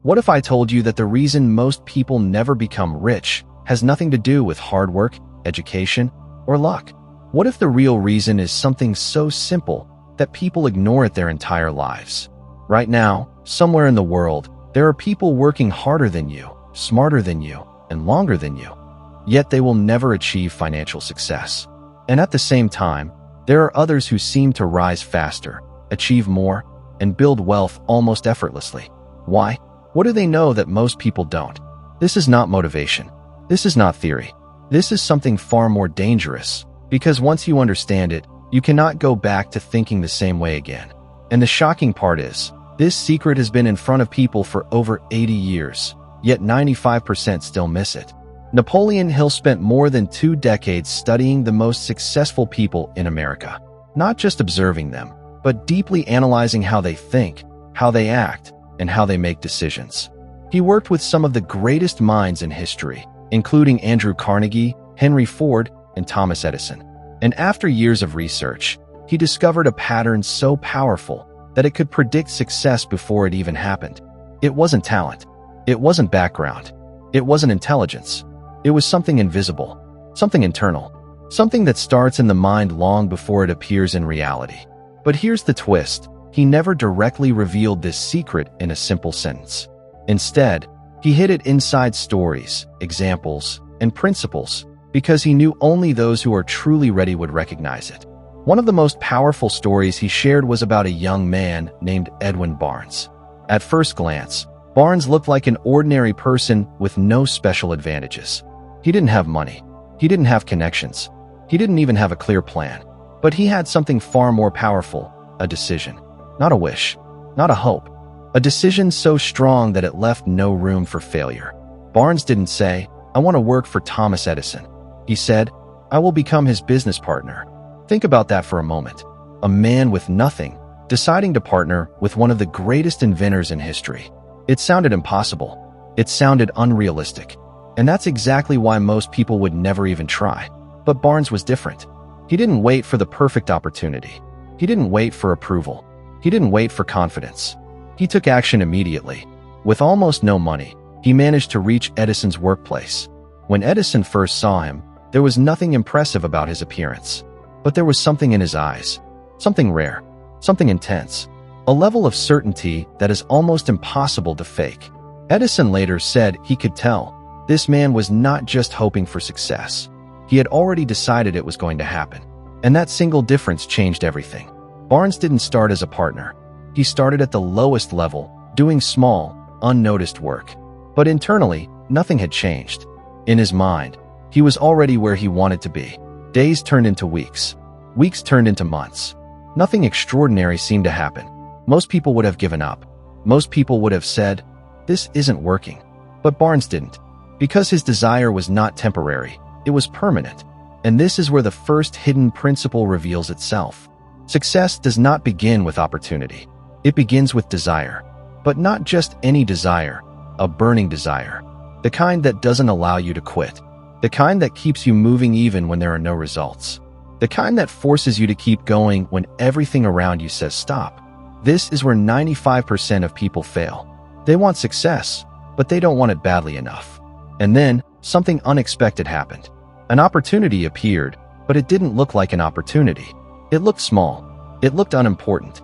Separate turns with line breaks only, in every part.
What if I told you that the reason most people never become rich has nothing to do with hard work, education, or luck? What if the real reason is something so simple that people ignore it their entire lives? Right now, somewhere in the world, there are people working harder than you, smarter than you, and longer than you. Yet they will never achieve financial success. And at the same time, there are others who seem to rise faster, achieve more, and build wealth almost effortlessly. Why? What do they know that most people don't? This is not motivation. This is not theory. This is something far more dangerous, because once you understand it, you cannot go back to thinking the same way again. And the shocking part is, this secret has been in front of people for over 80 years, yet 95% still miss it. Napoleon Hill spent more than 2 decades studying the most successful people in America, not just observing them, but deeply analyzing how they think, how they act, and how they make decisions. He worked with some of the greatest minds in history, including Andrew Carnegie, Henry Ford, and Thomas Edison. And after years of research, he discovered a pattern so powerful that it could predict success before it even happened. It wasn't talent. It wasn't background. It wasn't intelligence. It was something invisible, something internal, something that starts in the mind long before it appears in reality. But here's the twist. He never directly revealed this secret in a simple sentence. Instead, he hid it inside stories, examples, and principles, because he knew only those who are truly ready would recognize it. One of the most powerful stories he shared was about a young man named Edwin Barnes. At first glance, Barnes looked like an ordinary person with no special advantages. He didn't have money. He didn't have connections. He didn't even have a clear plan. But he had something far more powerful, a decision. Not a wish, not a hope. A decision so strong that it left no room for failure. Barnes didn't say, "I want to work for Thomas Edison." He said, "I will become his business partner." Think about that for a moment. A man with nothing, deciding to partner with one of the greatest inventors in history. It sounded impossible. It sounded unrealistic. And that's exactly why most people would never even try. But Barnes was different. He didn't wait for the perfect opportunity. He didn't wait for approval. He didn't wait for confidence. He took action immediately. With almost no money, he managed to reach Edison's workplace. When Edison first saw him, there was nothing impressive about his appearance. But there was something in his eyes, something rare, something intense, a level of certainty that is almost impossible to fake. Edison later said he could tell this man was not just hoping for success. He had already decided it was going to happen. And that single difference changed everything. Barnes didn't start as a partner. He started at the lowest level, doing small, unnoticed work. But internally, nothing had changed. In his mind, he was already where he wanted to be. Days turned into weeks. Weeks turned into months. Nothing extraordinary seemed to happen. Most people would have given up. Most people would have said, "This isn't working." But Barnes didn't. Because his desire was not temporary, it was permanent. And this is where the first hidden principle reveals itself. Success does not begin with opportunity. It begins with desire. But not just any desire, a burning desire. The kind that doesn't allow you to quit. The kind that keeps you moving even when there are no results. The kind that forces you to keep going when everything around you says stop. This is where 95% of people fail. They want success, but they don't want it badly enough. And then, something unexpected happened. An opportunity appeared, but it didn't look like an opportunity. It looked small. It looked unimportant.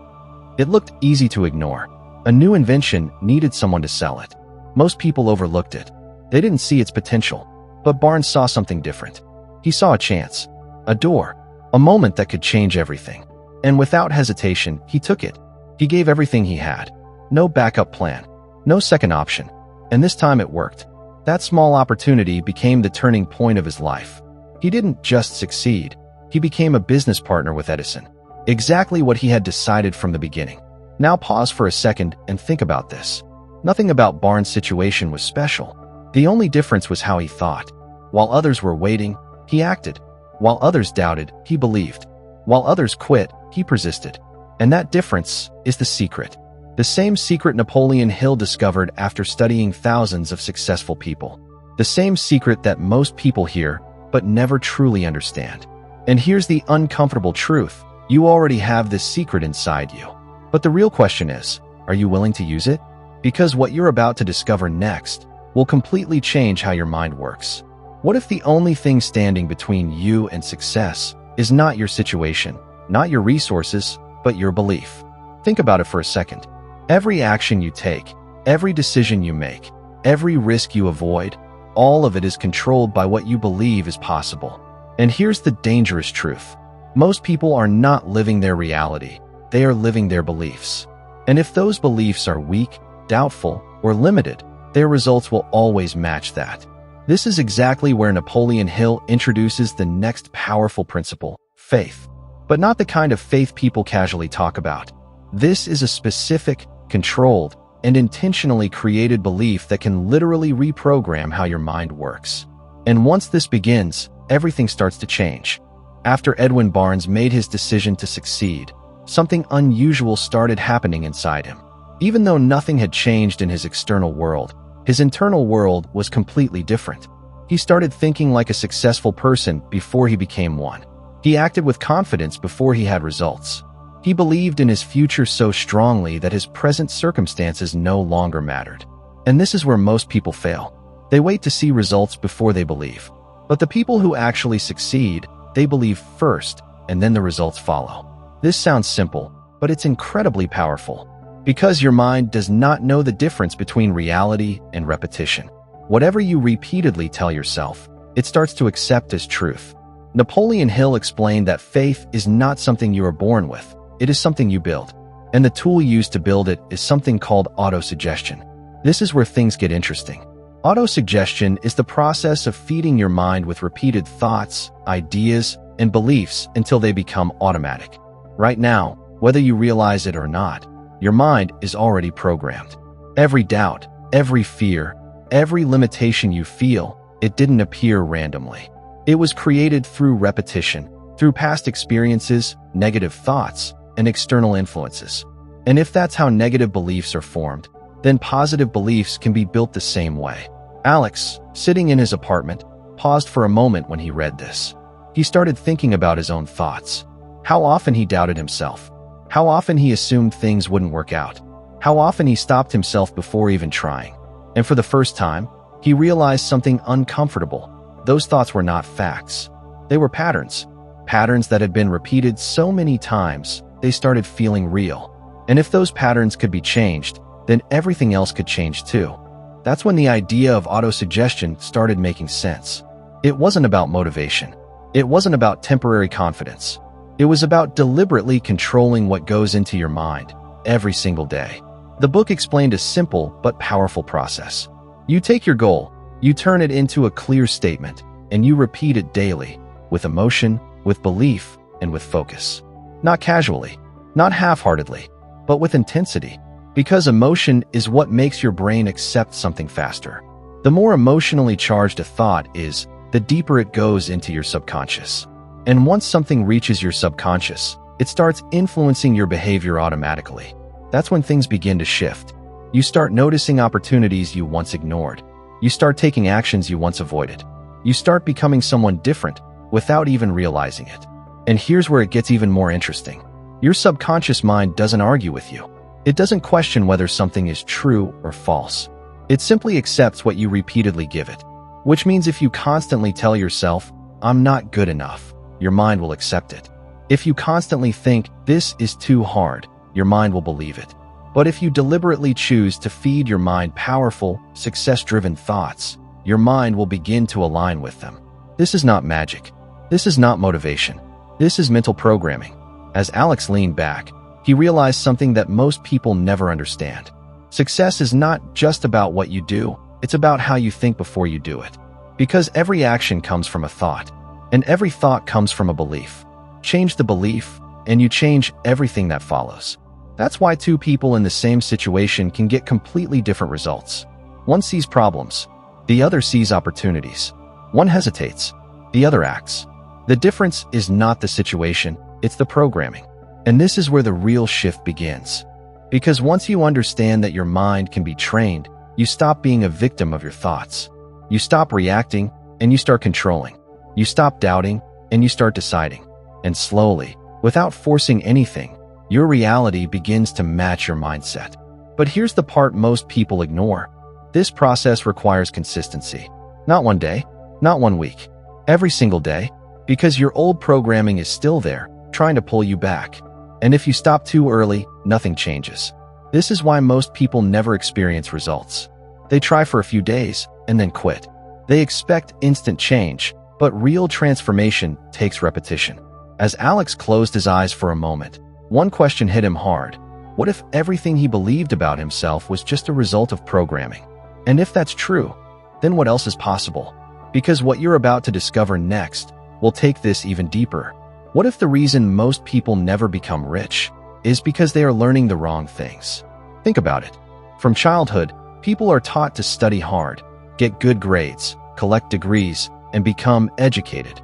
It looked easy to ignore. A new invention needed someone to sell it. Most people overlooked it. They didn't see its potential. But Barnes saw something different. He saw a chance, a door, a moment that could change everything. And without hesitation, he took it. He gave everything he had. No backup plan. No second option. And this time it worked. That small opportunity became the turning point of his life. He didn't just succeed. He became a business partner with Edison. Exactly what he had decided from the beginning. Now pause for a second and think about this. Nothing about Barnes' situation was special. The only difference was how he thought. While others were waiting, he acted. While others doubted, he believed. While others quit, he persisted. And that difference is the secret. The same secret Napoleon Hill discovered after studying thousands of successful people. The same secret that most people hear, but never truly understand. And here's the uncomfortable truth. You already have this secret inside you. But the real question is, are you willing to use it? because what you're about to discover next will completely change how your mind works. What if the only thing standing between you and success is not your situation, not your resources, but your belief? Think about it for a second. Every action you take, every decision you make, every risk you avoid, all of it is controlled by what you believe is possible. And here's the dangerous truth. Most people are not living their reality. They are living their beliefs. And if those beliefs are weak, doubtful, or limited, their results will always match that. This is exactly where Napoleon Hill introduces the next powerful principle, faith. But not the kind of faith people casually talk about. This is a specific, controlled, and intentionally created belief that can literally reprogram how your mind works. And once this begins, everything starts to change. After Edwin Barnes made his decision to succeed, something unusual started happening inside him. Even though nothing had changed in his external world, his internal world was completely different. He started thinking like a successful person before he became one. He acted with confidence before he had results. He believed in his future so strongly that his present circumstances no longer mattered. And this is where most people fail. They wait to see results before they believe. But the people who actually succeed, they believe first, and then the results follow. This sounds simple, but it's incredibly powerful. Because your mind does not know the difference between reality and repetition. Whatever you repeatedly tell yourself, it starts to accept as truth. Napoleon Hill explained that faith is not something you are born with. It is something you build. And the tool used to build it is something called autosuggestion. This is where things get interesting. Autosuggestion is the process of feeding your mind with repeated thoughts, ideas, and beliefs until they become automatic. Right now, whether you realize it or not, your mind is already programmed. Every doubt, every fear, every limitation you feel, it didn't appear randomly. It was created through repetition, through past experiences, negative thoughts, and external influences. And if that's how negative beliefs are formed, then positive beliefs can be built the same way. Alex, sitting in his apartment, paused for a moment when he read this. He started thinking about his own thoughts. How often he doubted himself. How often he assumed things wouldn't work out. How often he stopped himself before even trying. And for the first time, he realized something uncomfortable. Those thoughts were not facts. They were patterns. Patterns that had been repeated so many times, they started feeling real. And if those patterns could be changed, then everything else could change too. That's when the idea of autosuggestion started making sense. It wasn't about motivation. It wasn't about temporary confidence. It was about deliberately controlling what goes into your mind every single day. The book explained a simple but powerful process. You take your goal, you turn it into a clear statement, and you repeat it daily, with emotion, with belief, and with focus. Not casually, not half-heartedly, but with intensity. Because emotion is what makes your brain accept something faster. The more emotionally charged a thought is, the deeper it goes into your subconscious. And once something reaches your subconscious, it starts influencing your behavior automatically. That's when things begin to shift. You start noticing opportunities you once ignored. You start taking actions you once avoided. You start becoming someone different without even realizing it. And here's where it gets even more interesting. Your subconscious mind doesn't argue with you. It doesn't question whether something is true or false. It simply accepts what you repeatedly give it. Which means if you constantly tell yourself, "I'm not good enough," your mind will accept it. If you constantly think, "This is too hard," your mind will believe it. But if you deliberately choose to feed your mind powerful, success-driven thoughts, your mind will begin to align with them. This is not magic. This is not motivation. This is mental programming. As Alex leaned back, he realized something that most people never understand. Success is not just about what you do, it's about how you think before you do it. Because every action comes from a thought, and every thought comes from a belief. Change the belief, and you change everything that follows. That's why two people in the same situation can get completely different results. One sees problems, the other sees opportunities. One hesitates, the other acts. The difference is not the situation, it's the programming. And this is where the real shift begins. Because once you understand that your mind can be trained, you stop being a victim of your thoughts. You stop reacting, and you start controlling. You stop doubting, and you start deciding. And slowly, without forcing anything, your reality begins to match your mindset. But here's the part most people ignore. This process requires consistency. Not one day, not one week, every single day, because your old programming is still there, trying to pull you back. And if you stop too early, nothing changes. This is why most people never experience results. They try for a few days and then quit. They expect instant change, but real transformation takes repetition. As Alex closed his eyes for a moment, one question hit him hard. What if everything he believed about himself was just a result of programming? And if that's true, then what else is possible? Because what you're about to discover next will take this even deeper. What if the reason most people never become rich is because they are learning the wrong things? Think about it. From childhood, people are taught to study hard, get good grades, collect degrees, and become educated.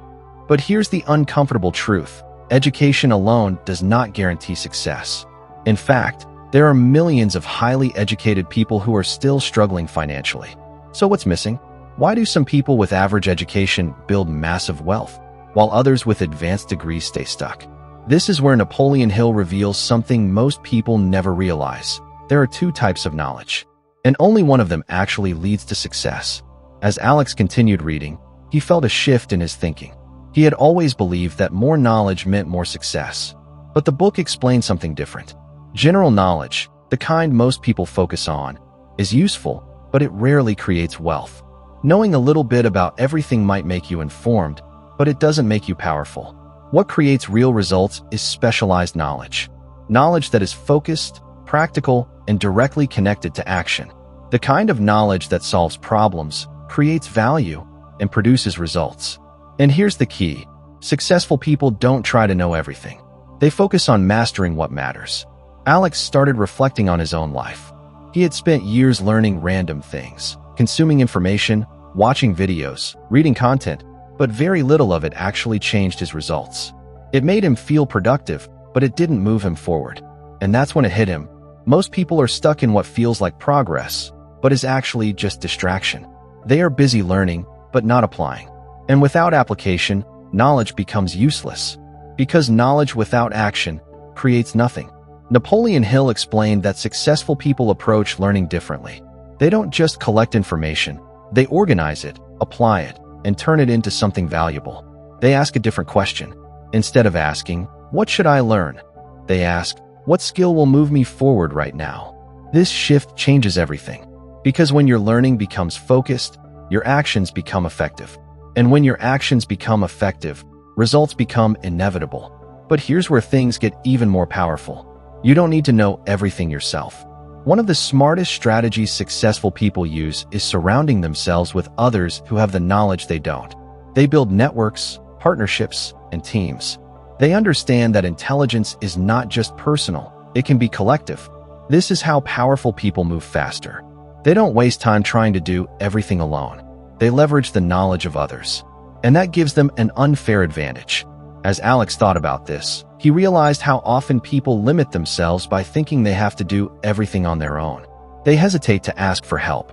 But here's the uncomfortable truth. Education alone does not guarantee success. In fact, there are millions of highly educated people who are still struggling financially. So what's missing? Why do some people with average education build massive wealth, while others with advanced degrees stay stuck? This is where Napoleon Hill reveals something most people never realize. There are two types of knowledge, and only one of them actually leads to success. As Alex continued reading, he felt a shift in his thinking. He had always believed that more knowledge meant more success. But the book explained something different. General knowledge, the kind most people focus on, is useful, but it rarely creates wealth. Knowing a little bit about everything might make you informed, but it doesn't make you powerful. What creates real results is specialized knowledge. Knowledge that is focused, practical, and directly connected to action. The kind of knowledge that solves problems, creates value, and produces results. And here's the key. Successful people don't try to know everything. They focus on mastering what matters. Alex started reflecting on his own life. He had spent years learning random things, consuming information, watching videos, reading content, but very little of it actually changed his results. It made him feel productive, but it didn't move him forward. And that's when it hit him. Most people are stuck in what feels like progress, but is actually just distraction. They are busy learning, but not applying. And without application, knowledge becomes useless. Because knowledge without action creates nothing. Napoleon Hill explained that successful people approach learning differently. They don't just collect information, they organize it, apply it, and turn it into something valuable. They ask a different question. Instead of asking, "What should I learn?" they ask, "What skill will move me forward right now?" This shift changes everything. Because when your learning becomes focused, your actions become effective. And when your actions become effective, results become inevitable. But here's where things get even more powerful. You don't need to know everything yourself. One of the smartest strategies successful people use is surrounding themselves with others who have the knowledge they don't. They build networks, partnerships, and teams. They understand that intelligence is not just personal, it can be collective. This is how powerful people move faster. They don't waste time trying to do everything alone. They leverage the knowledge of others. And that gives them an unfair advantage. As Alex thought about this, he realized how often people limit themselves by thinking they have to do everything on their own. They hesitate to ask for help.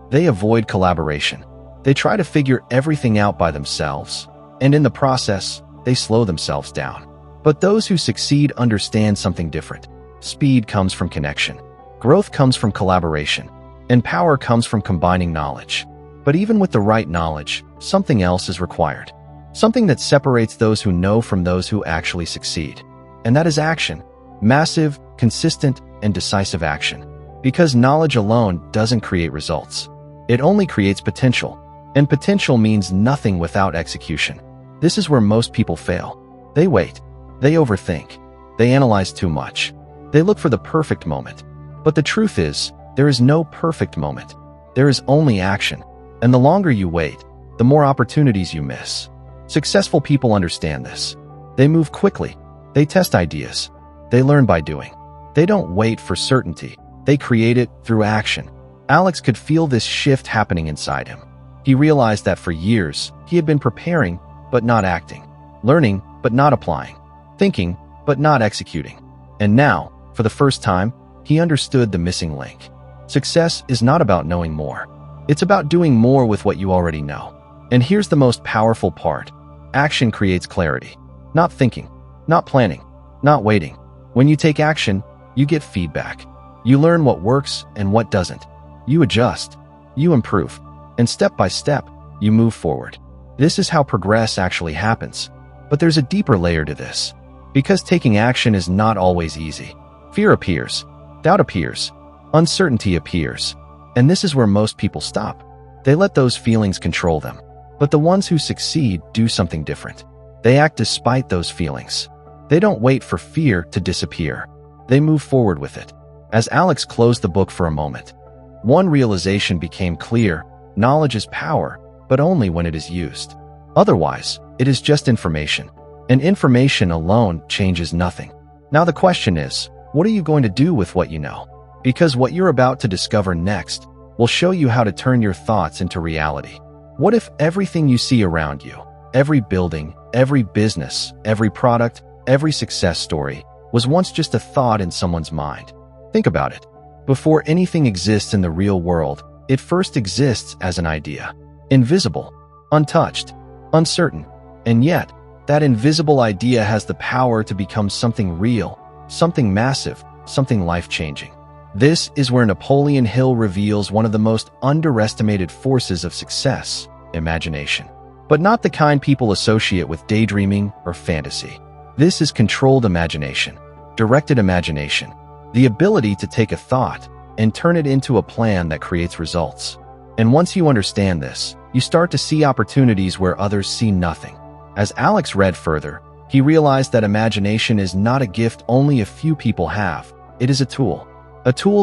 They avoid collaboration. They try to figure everything out by themselves. And in the process, they slow themselves down. But those who succeed understand something different. Speed comes from connection. Growth comes from collaboration. And power comes from combining knowledge. But even with the right knowledge, something else is required. Something that separates those who know from those who actually succeed. And that is action. Massive, consistent, and decisive action. Because knowledge alone doesn't create results. It only creates potential. And potential means nothing without execution. This is where most people fail. They wait. They overthink. They analyze too much. They look for the perfect moment. But the truth is, there is no perfect moment. There is only action. And the longer you wait, the more opportunities you miss. Successful people understand this. They move quickly. They test ideas. They learn by doing. They don't wait for certainty. They create it through action. Alex could feel this shift happening inside him. He realized that for years, he had been preparing, but not acting. Learning, but not applying. Thinking, but not executing. And now, for the first time, he understood the missing link. Success is not about knowing more. It's about doing more with what you already know. And here's the most powerful part. Action creates clarity. Not thinking, not planning, not waiting. When you take action, you get feedback. You learn what works and what doesn't. You adjust. You improve. And step by step, you move forward. This is how progress actually happens. But there's a deeper layer to this. Because taking action is not always easy. Fear appears. Doubt appears. Uncertainty appears. And this is where most people stop. They let those feelings control them. But the ones who succeed do something different. They act despite those feelings. They don't wait for fear to disappear. They move forward with it. As Alex closed the book for a moment, one realization became clear: knowledge is power, but only when it is used. Otherwise, it is just information. And information alone changes nothing. Now the question is, what are you going to do with what you know? Because what you're about to discover next will show you how to turn your thoughts into reality. What if everything you see around you, every building, every business, every product, every success story, was once just a thought in someone's mind? Think about it. Before anything exists in the real world, it first exists as an idea. Invisible, untouched, uncertain. And yet, that invisible idea has the power to become something real, something massive, something life-changing. This is where Napoleon Hill reveals one of the most underestimated forces of success: imagination. But not the kind people associate with daydreaming or fantasy. This is controlled imagination, directed imagination, the ability to take a thought and turn it into a plan that creates results. And once you understand this, you start to see opportunities where others see nothing. As Alex read further, he realized that imagination is not a gift only a few people have. It is a tool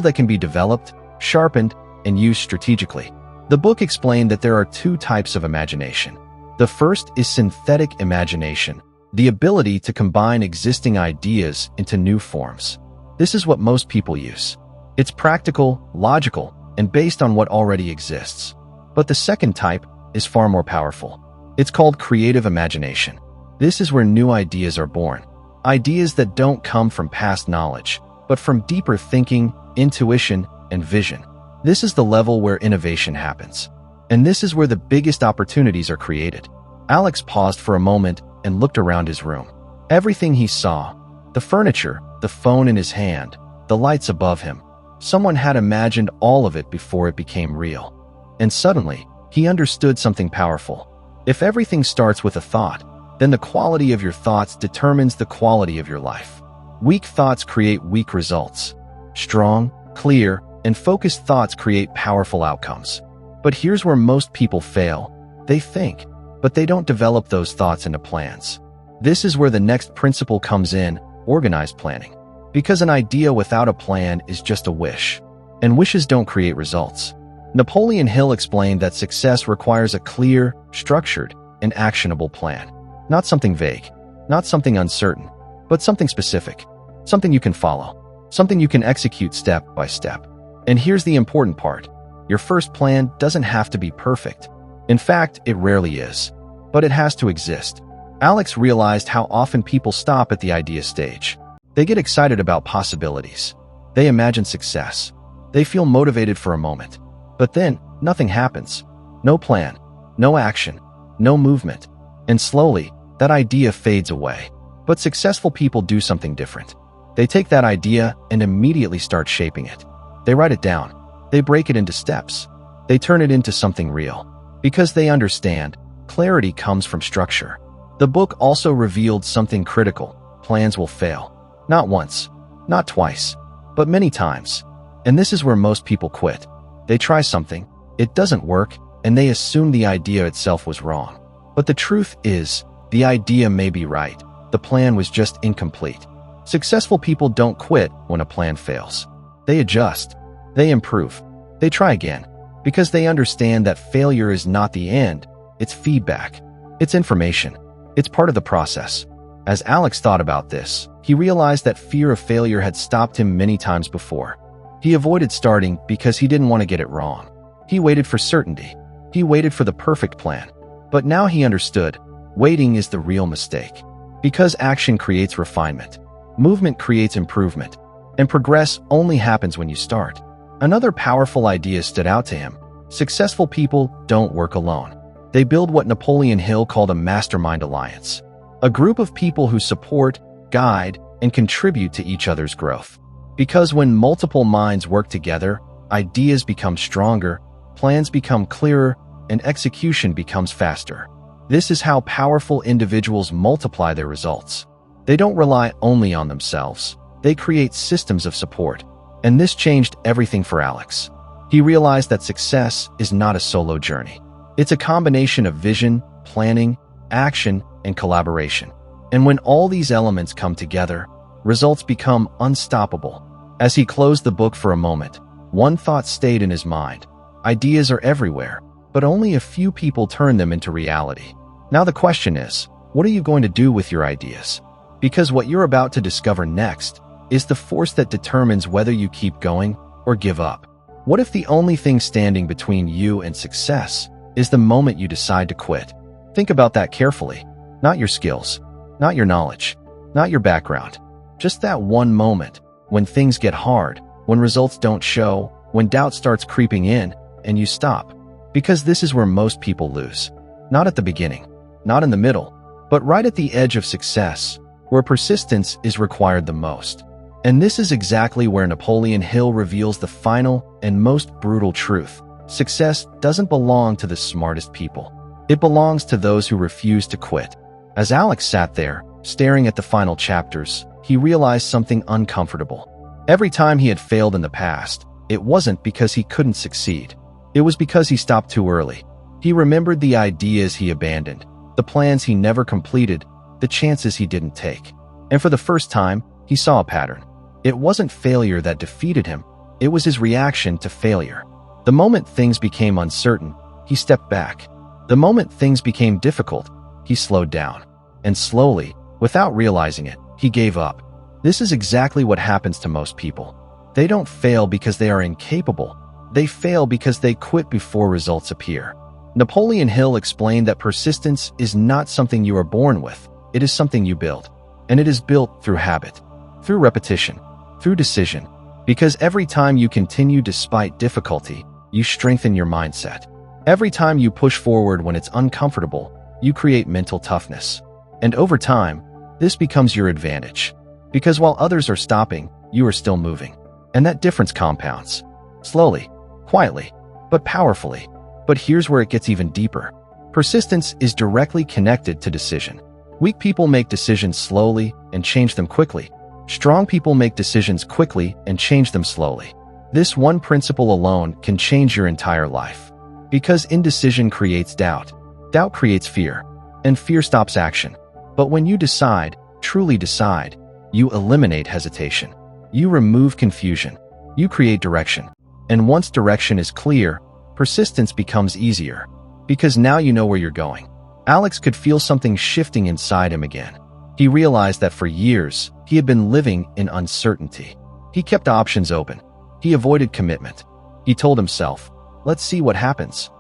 that can be developed, sharpened, and used strategically. The book explained that there are two types of imagination. The first is synthetic imagination, the ability to combine existing ideas into new forms. This is what most people use. It's practical, logical, and based on what already exists. But the second type is far more powerful. It's called creative imagination. This is where new ideas are born. Ideas that don't come from past knowledge, but from deeper thinking, intuition, and vision. This is the level where innovation happens. And this is where the biggest opportunities are created. Alex paused for a moment and looked around his room. Everything he saw, the furniture, the phone in his hand, the lights above him, someone had imagined all of it before it became real. And suddenly, he understood something powerful. If everything starts with a thought, then the quality of your thoughts determines the quality of your life. Weak thoughts create weak results. Strong, clear, and focused thoughts create powerful outcomes. But here's where most people fail. They think, but they don't develop those thoughts into plans. This is where the next principle comes in: organized planning. Because an idea without a plan is just a wish. And wishes don't create results. Napoleon Hill explained that success requires a clear, structured, and actionable plan. Not something vague, not something uncertain, but something specific, something you can follow, something you can execute step by step. And here's the important part. Your first plan doesn't have to be perfect. In fact, it rarely is. But it has to exist. Alex realized how often people stop at the idea stage. They get excited about possibilities. They imagine success. They feel motivated for a moment. But then, nothing happens. No plan, no action, no movement. And slowly, that idea fades away. But successful people do something different. They take that idea and immediately start shaping it. They write it down. They break it into steps. They turn it into something real. Because they understand, clarity comes from structure. The book also revealed something critical. Plans will fail. Not once, not twice, but many times. And this is where most people quit. They try something, it doesn't work, and they assume the idea itself was wrong. But the truth is, the idea may be right. The plan was just incomplete. Successful people don't quit when a plan fails. They adjust. They improve. They try again. Because they understand that failure is not the end. It's feedback. It's information. It's part of the process. As Alex thought about this, he realized that fear of failure had stopped him many times before. He avoided starting because he didn't want to get it wrong. He waited for certainty. He waited for the perfect plan. But now he understood, waiting is the real mistake. Because action creates refinement. Movement creates improvement. And progress only happens when you start. Another powerful idea stood out to him. Successful people don't work alone. They build what Napoleon Hill called a mastermind alliance. A group of people who support, guide, and contribute to each other's growth. Because when multiple minds work together, ideas become stronger, plans become clearer, and execution becomes faster. This is how powerful individuals multiply their results. They don't rely only on themselves. They create systems of support. And this changed everything for Alex. He realized that success is not a solo journey. It's a combination of vision, planning, action, and collaboration. And when all these elements come together, results become unstoppable. As he closed the book for a moment, one thought stayed in his mind. Ideas are everywhere, but only a few people turn them into reality. Now the question is, what are you going to do with your ideas? Because what you're about to discover next is the force that determines whether you keep going or give up. What if the only thing standing between you and success is the moment you decide to quit? Think about that carefully. Not your skills, not your knowledge, not your background. Just that one moment when things get hard, when results don't show, when doubt starts creeping in, and you stop. Because this is where most people lose. Not at the beginning, not in the middle, but right at the edge of success, where persistence is required the most. And this is exactly where Napoleon Hill reveals the final and most brutal truth. Success doesn't belong to the smartest people. It belongs to those who refuse to quit. As Alex sat there, staring at the final chapters, he realized something uncomfortable. Every time he had failed in the past, it wasn't because he couldn't succeed. It was because he stopped too early. He remembered the ideas he abandoned, the plans he never completed, the chances he didn't take. And for the first time, he saw a pattern. It wasn't failure that defeated him. It was his reaction to failure. The moment things became uncertain, he stepped back. The moment things became difficult, he slowed down. And slowly, without realizing it, he gave up. This is exactly what happens to most people. They don't fail because they are incapable. They fail because they quit before results appear. Napoleon Hill explained that persistence is not something you are born with. It is something you build. And it is built through habit, through repetition, through decision. Because every time you continue despite difficulty, you strengthen your mindset. Every time you push forward when it's uncomfortable, you create mental toughness. And over time, this becomes your advantage. Because while others are stopping, you are still moving. And that difference compounds. Slowly, quietly, but powerfully. But here's where it gets even deeper. Persistence is directly connected to decision. Weak people make decisions slowly and change them quickly. Strong people make decisions quickly and change them slowly. This one principle alone can change your entire life. Because indecision creates doubt. Doubt creates fear. And fear stops action. But when you decide, truly decide, you eliminate hesitation. You remove confusion. You create direction. And once direction is clear, persistence becomes easier. Because now you know where you're going. Alex could feel something shifting inside him again. He realized that for years, he had been living in uncertainty. He kept options open. He avoided commitment. He told himself, let's see what happens.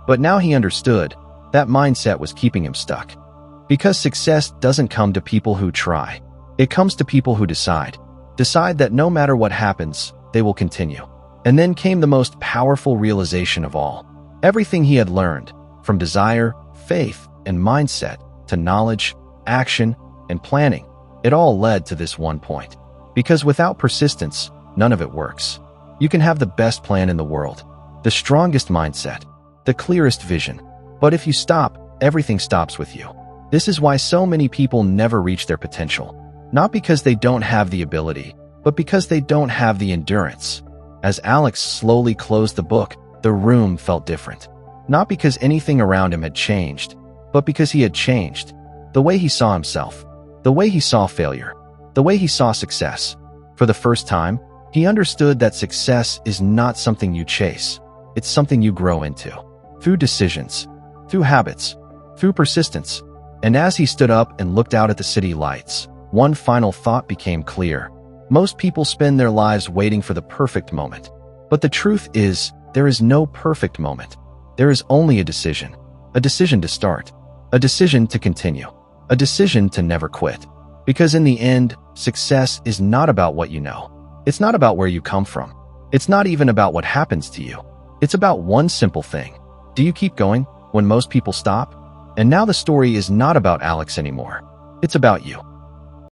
But now he understood that mindset was keeping him stuck. Because success doesn't come to people who try. It comes to people who decide. Decide that no matter what happens, they will continue. And then came the most powerful realization of all. Everything he had learned, from desire, faith, and mindset, to knowledge, action, and planning, it all led to this one point. Because without persistence, none of it works. You can have the best plan in the world, the strongest mindset, the clearest vision. But if you stop, everything stops with you. This is why so many people never reach their potential. Not because they don't have the ability, but because they don't have the endurance. As Alex slowly closed the book, the room felt different. Not because anything around him had changed, but because he had changed. The way he saw himself, the way he saw failure, the way he saw success. For the first time, he understood that success is not something you chase. It's something you grow into. Through decisions, through habits, through persistence. And as he stood up and looked out at the city lights, one final thought became clear. Most people spend their lives waiting for the perfect moment. But the truth is, there is no perfect moment. There is only a decision to start, a decision to continue, a decision to never quit. Because in the end, success is not about what you know. It's not about where you come from. It's not even about what happens to you. It's about one simple thing. Do you keep going when most people stop? And now the story is not about Alex anymore. It's about you.